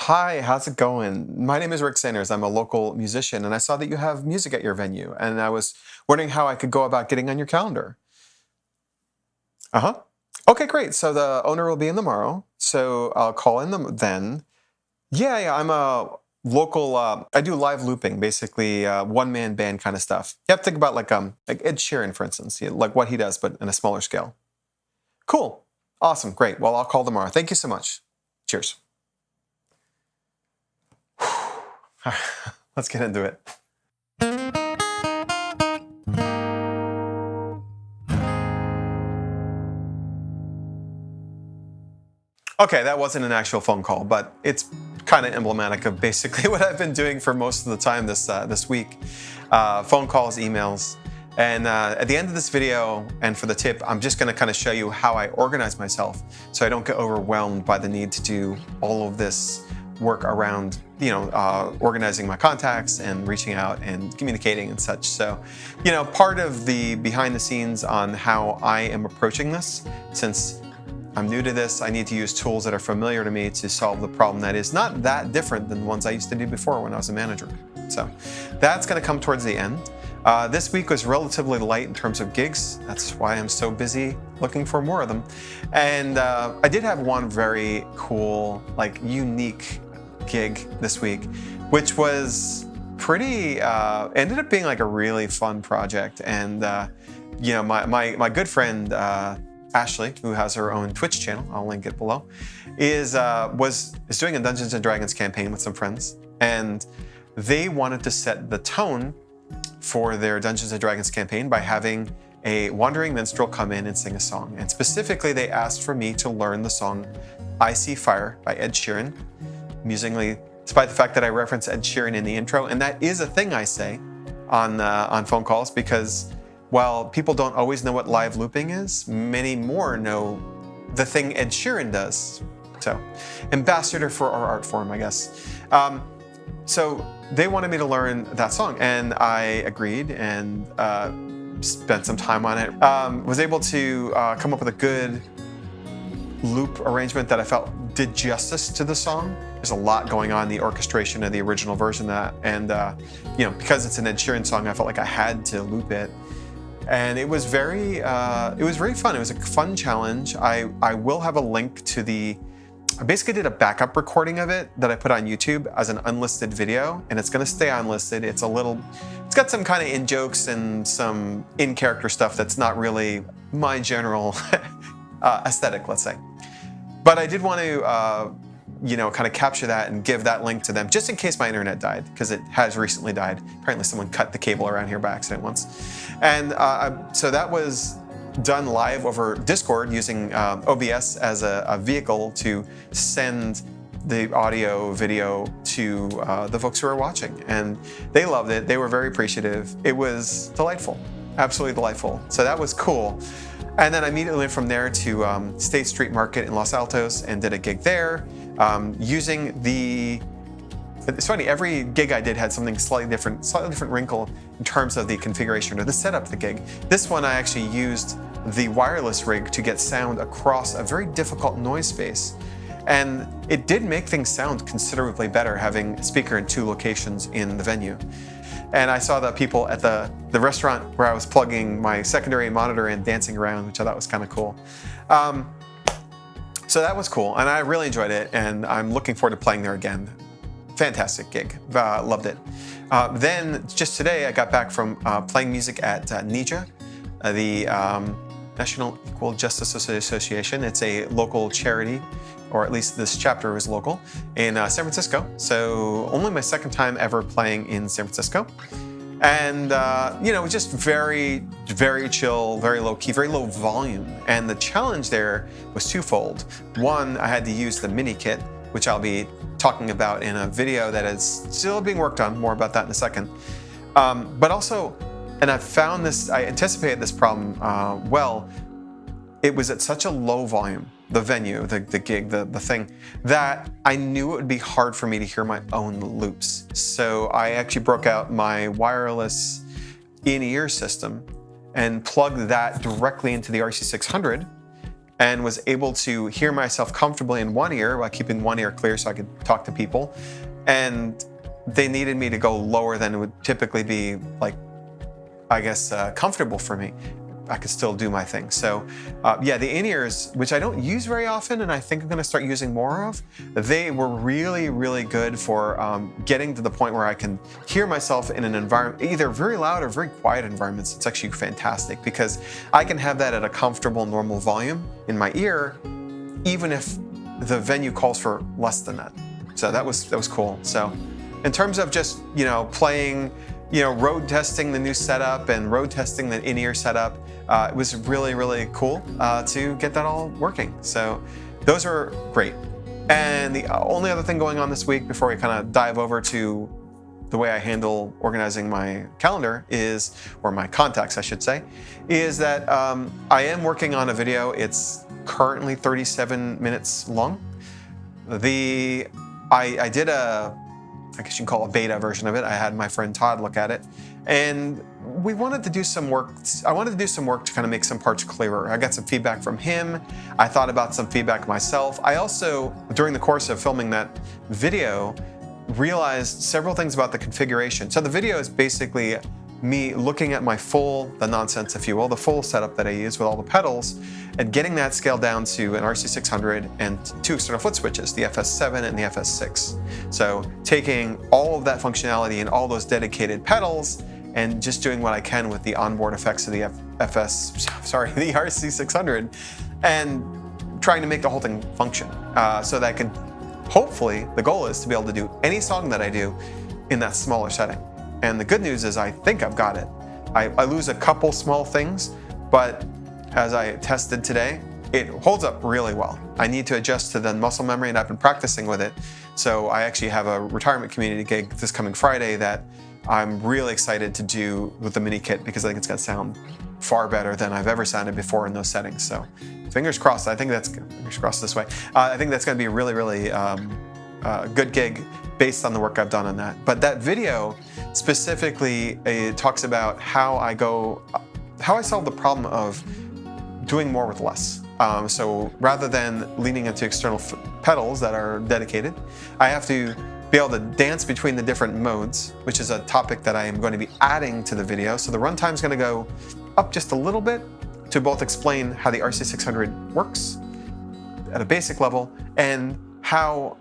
Hi, how's it going? My name is Rick Sanders. I'm a local musician, and I saw that you have music at your venue, and I was wondering how I could go about getting on your calendar. Uh-huh. Okay, great. So the owner will be in tomorrow, so I'll call in them then. Yeah, I'm a local. I do live looping, basically one-man band kind of stuff. You have to think about like Ed Sheeran, for instance, like what he does, but in a smaller scale. Cool, awesome, great. Well, I'll call tomorrow. Thank you so much. Cheers. Let's get into it. Okay, that wasn't an actual phone call, but it's kind of emblematic of basically what I've been doing for most of the time this week. Phone calls, emails, and at the end of this video, and for the tip, I'm just going to kind of show you how I organize myself so I don't get overwhelmed by the need to do all of this work around, organizing my contacts and reaching out and communicating and such. So, part of the behind the scenes on how I am approaching this, since I'm new to this, I need to use tools that are familiar to me to solve the problem that is not that different than the ones I used to do before when I was a manager. So that's going to come towards the end. This week was relatively light in terms of gigs. That's why I'm so busy looking for more of them. And I did have one very cool, unique gig this week, which was pretty, ended up being like a really fun project. And, my good friend, Ashley, who has her own Twitch channel, I'll link it below, is doing a Dungeons and Dragons campaign with some friends, and they wanted to set the tone for their Dungeons and Dragons campaign by having a wandering minstrel come in and sing a song. And specifically, they asked for me to learn the song "I See Fire" by Ed Sheeran, amusingly, despite the fact that I reference Ed Sheeran in the intro, and that is a thing I say on phone calls, because while people don't always know what live looping is, many more know the thing Ed Sheeran does. So, ambassador for our art form, I guess. So they wanted me to learn that song, and I agreed and spent some time on it. Was able to come up with a good loop arrangement that I felt did justice to the song. There's a lot going on in the orchestration of the original version of that, and because it's an Ed Sheeran song, I felt like I had to loop it. And it was very fun. It was a fun challenge. I will have a link to I basically did a backup recording of it that I put on YouTube as an unlisted video, and it's going to stay unlisted. It's got some kind of in-jokes and some in-character stuff that's not really my general aesthetic, let's say. But I did want to, kind of capture that and give that link to them, just in case my internet died, because it has recently died. Apparently someone cut the cable around here by accident once. And so that was done live over Discord using OBS as a vehicle to send the audio, video to the folks who are watching. And they loved it. They were very appreciative. It was delightful, absolutely delightful. So that was cool. And then I immediately went from there to State Street Market in Los Altos and did a gig there using it's funny, every gig I did had something slightly different wrinkle in terms of the configuration or the setup of the gig. This one I actually used the wireless rig to get sound across a very difficult noise space. And it did make things sound considerably better having a speaker in 2 locations in the venue. And I saw the people at the restaurant where I was plugging my secondary monitor and dancing around, which I thought was kind of cool. So that was cool, and I really enjoyed it, and I'm looking forward to playing there again. Fantastic gig, loved it. Then just today I got back from playing music at NEJA, the National Equal Justice Association. It's a local charity, or at least this chapter is local, in San Francisco. So only my second time ever playing in San Francisco. And, it was just very, very chill, very low key, very low volume. And the challenge there was twofold. One, I had to use the mini kit, which I'll be talking about in a video that is still being worked on, more about that in a second. But also, and I anticipated this problem well, it was at such a low volume, the venue, the gig, the thing, that I knew it would be hard for me to hear my own loops. So I actually broke out my wireless in-ear system and plugged that directly into the RC600 and was able to hear myself comfortably in one ear while keeping one ear clear so I could talk to people. And they needed me to go lower than it would typically be, like, I guess, comfortable for me. I could still do my thing. So yeah, the in-ears, which I don't use very often and I think I'm gonna start using more of, they were really, really good for getting to the point where I can hear myself in an environment, either very loud or very quiet environments. It's actually fantastic because I can have that at a comfortable, normal volume in my ear, even if the venue calls for less than that. So that was cool. So in terms of just, playing, road testing the new setup and road testing the in-ear setup, it was really, really cool to get that all working. So those are great. And the only other thing going on this week before we kind of dive over to the way I handle organizing my calendar is, or my contacts, I should say, is that I am working on a video. It's currently 37 minutes long. I did I guess you can call it a beta version of it. I had my friend Todd look at it, and we wanted to do some work. I wanted to do some work to kind of make some parts clearer. I got some feedback from him. I thought about some feedback myself. I also, during the course of filming that video, realized several things about the configuration. So the video is basically me looking at the nonsense, if you will, the full setup that I use with all the pedals, and getting that scaled down to an RC600 and two external foot switches, the FS7 and the FS6. So taking all of that functionality and all those dedicated pedals and just doing what I can with the onboard effects of the the RC600, and trying to make the whole thing function so that I can, hopefully, the goal is to be able to do any song that I do in that smaller setting. And the good news is I think I've got it. I lose a couple small things, but as I tested today, it holds up really well. I need to adjust to the muscle memory, and I've been practicing with it. So I actually have a retirement community gig this coming Friday that I'm really excited to do with the mini kit because I think it's gonna sound far better than I've ever sounded before in those settings. So fingers crossed. Fingers crossed this way. I think that's gonna be a really, really good gig based on the work I've done on that. But that video specifically talks about how I solve the problem of doing more with less. So rather than leaning into external pedals that are dedicated, I have to be able to dance between the different modes, which is a topic that I am going to be adding to the video. So the runtime is going to go up just a little bit to both explain how the RC600 works at a basic level and how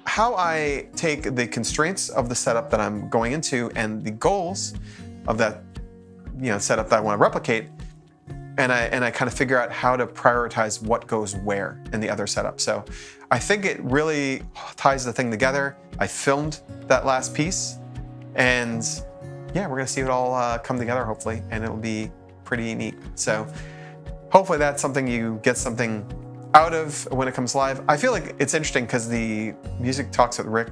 I take the constraints of the setup that I'm going into and the goals of that setup that I want to replicate, and I kind of figure out how to prioritize what goes where in the other setup. So I think it really ties the thing together. I filmed that last piece, and yeah, we're gonna see it all come together hopefully, and it'll be pretty neat. So hopefully that's something you get something out of when it comes live. I feel like it's interesting because the Music Talks with Rick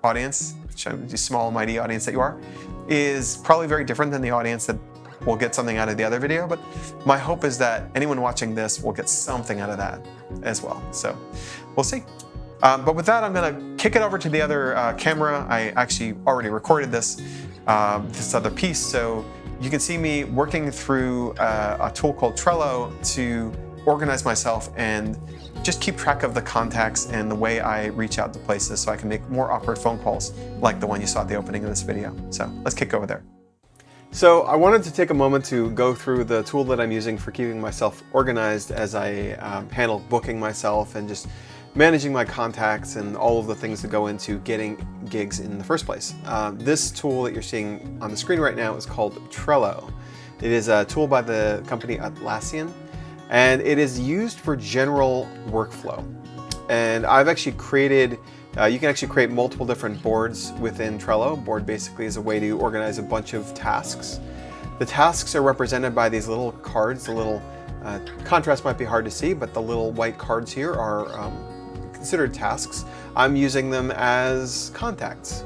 audience, the small mighty audience that you are, is probably very different than the audience that will get something out of the other video, but my hope is that anyone watching this will get something out of that as well. So we'll see. But with that, I'm gonna kick it over to the other camera. I actually already recorded this other piece, so you can see me working through a tool called Trello to organize myself and just keep track of the contacts and the way I reach out to places so I can make more awkward phone calls like the one you saw at the opening of this video. So let's kick over there. So I wanted to take a moment to go through the tool that I'm using for keeping myself organized as I handle booking myself and just managing my contacts and all of the things that go into getting gigs in the first place. This tool that you're seeing on the screen right now is called Trello. It is a tool by the company Atlassian, and it is used for general workflow. And I've actually created, you can actually create multiple different boards within Trello. Board basically is a way to organize a bunch of tasks. The tasks are represented by these little cards. The little contrast might be hard to see, but the little white cards here are considered tasks. I'm using them as contacts.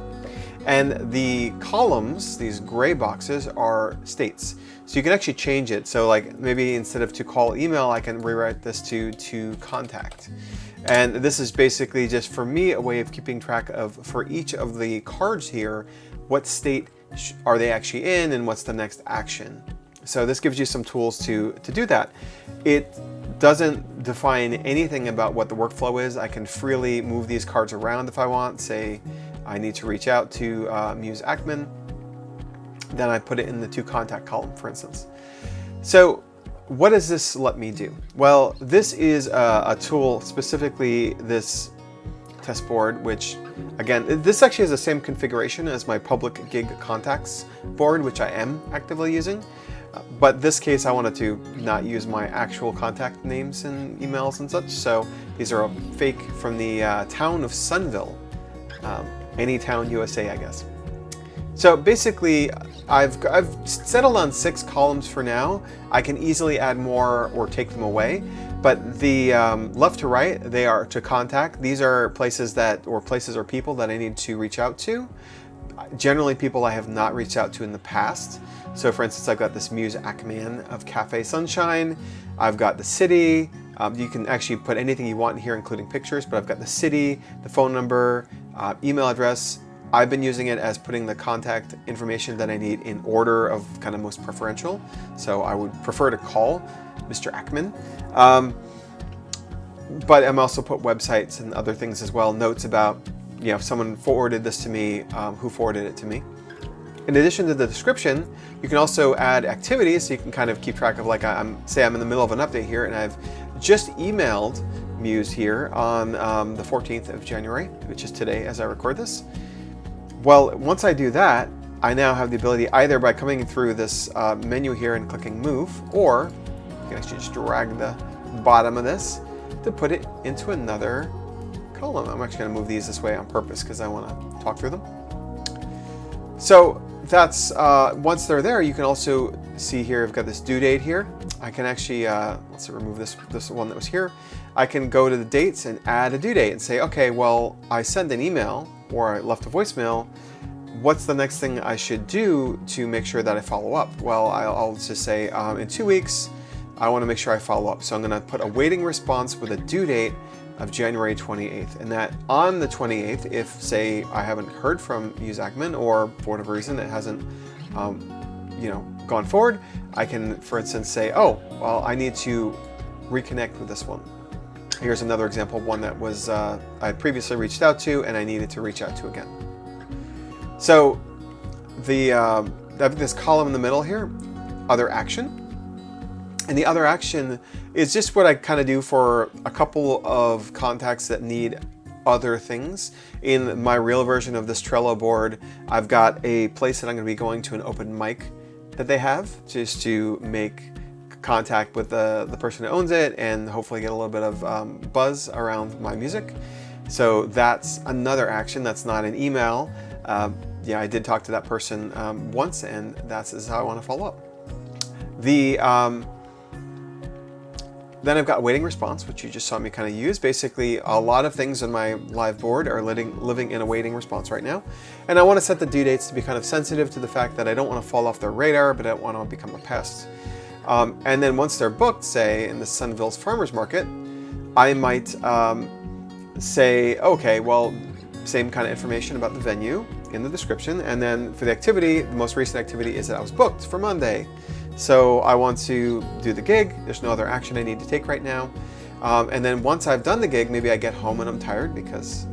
And the columns, these gray boxes, are states. So you can actually change it. So like maybe instead of to call email, I can rewrite this to contact. And this is basically just for me a way of keeping track of, for each of the cards here, what state are they actually in and what's the next action. So this gives you some tools to do that. It doesn't define anything about what the workflow is. I can freely move these cards around if I want. Say I need to reach out to Muse Ackman, then I put it in the to contact column, for instance. So what does this let me do? Well, this is a tool, specifically this test board, which again, this actually has the same configuration as my public gig contacts board, which I am actively using. But this case, I wanted to not use my actual contact names and emails and such. So these are a fake from the town of Sunville, any town, USA, I guess. So basically, I've settled on 6 columns for now. I can easily add more or take them away. But the left to right, they are to contact. These are places or people that I need to reach out to. Generally, people I have not reached out to in the past. So for instance, I've got this Muse Ackman of Cafe Sunshine. I've got the city. You can actually put anything you want in here, including pictures, but I've got the city, the phone number, email address. I've been using it as putting the contact information that I need in order of kind of most preferential. So I would prefer to call Mr. Ackman. But I'm also put websites and other things as well, notes about, if someone forwarded this to me, who forwarded it to me. In addition to the description, you can also add activities, so you can kind of keep track of, like, say I'm in the middle of an update here and I've just emailed Muse here on the 14th of January, which is today as I record this. Well, once I do that, I now have the ability, either by coming through this menu here and clicking move, or you can actually just drag the bottom of this to put it into another column. I'm actually going to move these this way on purpose because I want to talk through them. So that's once they're there, you can also see here I've got this due date here. I can actually let's remove this one that was here. I can go to the dates and add a due date and say, okay, well, I sent an email or I left a voicemail. What's the next thing I should do to make sure that I follow up? Well, I'll just say in 2 weeks, I want to make sure I follow up. So I'm going to put a waiting response with a due date of January 28th. And that on the 28th, if say I haven't heard from Muse Ackman, or for whatever reason it hasn't gone forward, I can, for instance, say, oh, well, I need to reconnect with this one. Here's another example of one that was I had previously reached out to and I needed to reach out to again. So this column in the middle here, other action. And the other action is just what I kind of do for a couple of contacts that need other things. In my real version of this Trello board, I've got a place that I'm going to be going to, an open mic that they have, just to make contact with the person who owns it and hopefully get a little bit of buzz around my music. So that's another action. That's not an email. Yeah, I did talk to that person once, and that's how I want to follow up. Then I've got waiting response, which you just saw me kind of use. Basically, a lot of things on my live board are living in a waiting response right now. And I want to set the due dates to be kind of sensitive to the fact that I don't want to fall off their radar, but I don't want to become a pest. And then once they're booked, say in the Sunville's Farmers Market, I might say, okay, well, same kind of information about the venue in the description. And then for the activity, the most recent activity is that I was booked for Monday. So I want to do the gig. There's no other action I need to take right now. And then once I've done the gig, maybe I get home and I'm tired because,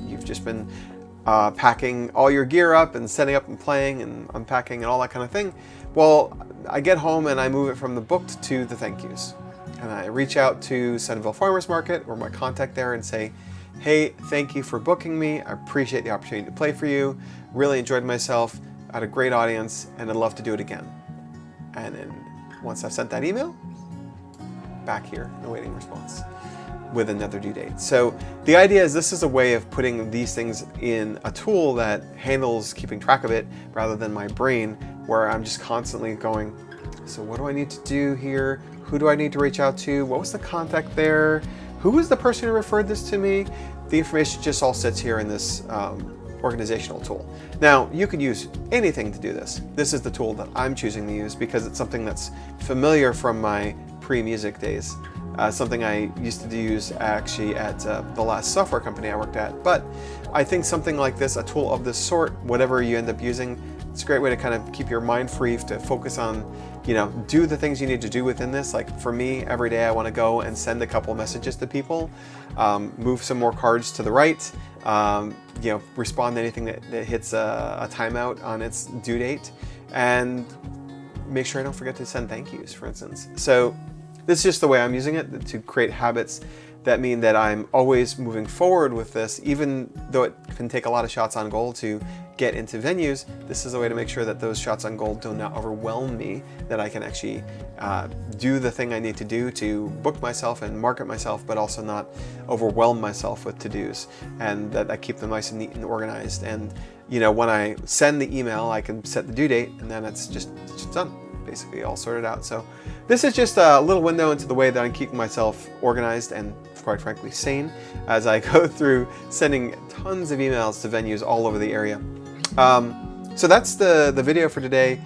you've just been packing all your gear up and setting up and playing and unpacking and all that kind of thing. Well, I get home and I move it from the booked to the thank yous. And I reach out to Sunville Farmers Market or my contact there and say, hey, thank you for booking me. I appreciate the opportunity to play for you. Really enjoyed myself. I had a great audience and I'd love to do it again. And then once I've sent that email, back here in the waiting response with another due date. So the idea is this is a way of putting these things in a tool that handles keeping track of it rather than my brain, where I'm just constantly going, so what do I need to do here? Who do I need to reach out to? What was the contact there? Who was the person who referred this to me? The information just all sits here in this organizational tool. Now, you could use anything to do this. This is the tool that I'm choosing to use because it's something that's familiar from my pre-music days. Something I used to use actually at the last software company I worked at. But I think something like this, a tool of this sort, whatever you end up using, It's a great way to kind of keep your mind free to focus on, do the things you need to do within this. Like for me, every day I want to go and send a couple messages to people, move some more cards to the right, respond to anything that hits a timeout on its due date, and make sure I don't forget to send thank yous, for instance. So this is just the way I'm using it to create habits that mean that I'm always moving forward with this, even though it can take a lot of shots on goal to get into venues. This is a way to make sure that those shots on goal do not overwhelm me, that I can actually do the thing I need to do to book myself and market myself, but also not overwhelm myself with to-dos, and that I keep them nice and neat and organized. And when I send the email, I can set the due date, and then it's just done, basically all sorted out. So this is just a little window into the way that I'm keeping myself organized and, quite frankly, sane as I go through sending tons of emails to venues all over the area. So that's the video for today.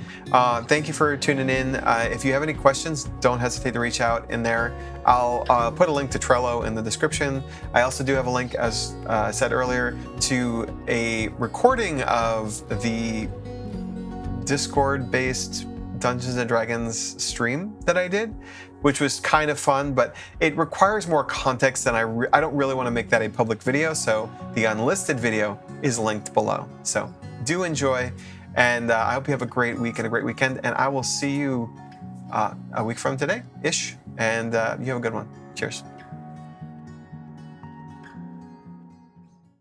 Thank you for tuning in. If you have any questions, don't hesitate to reach out in there. I'll put a link to Trello in the description. I also do have a link, as I said earlier, to a recording of the Discord-based Dungeons and Dragons stream that I did, which was kind of fun, but it requires more context, and I don't really want to make that a public video, so the unlisted video is linked below. So do enjoy, and I hope you have a great week and a great weekend, and I will see you a week from today-ish, and you have a good one. Cheers.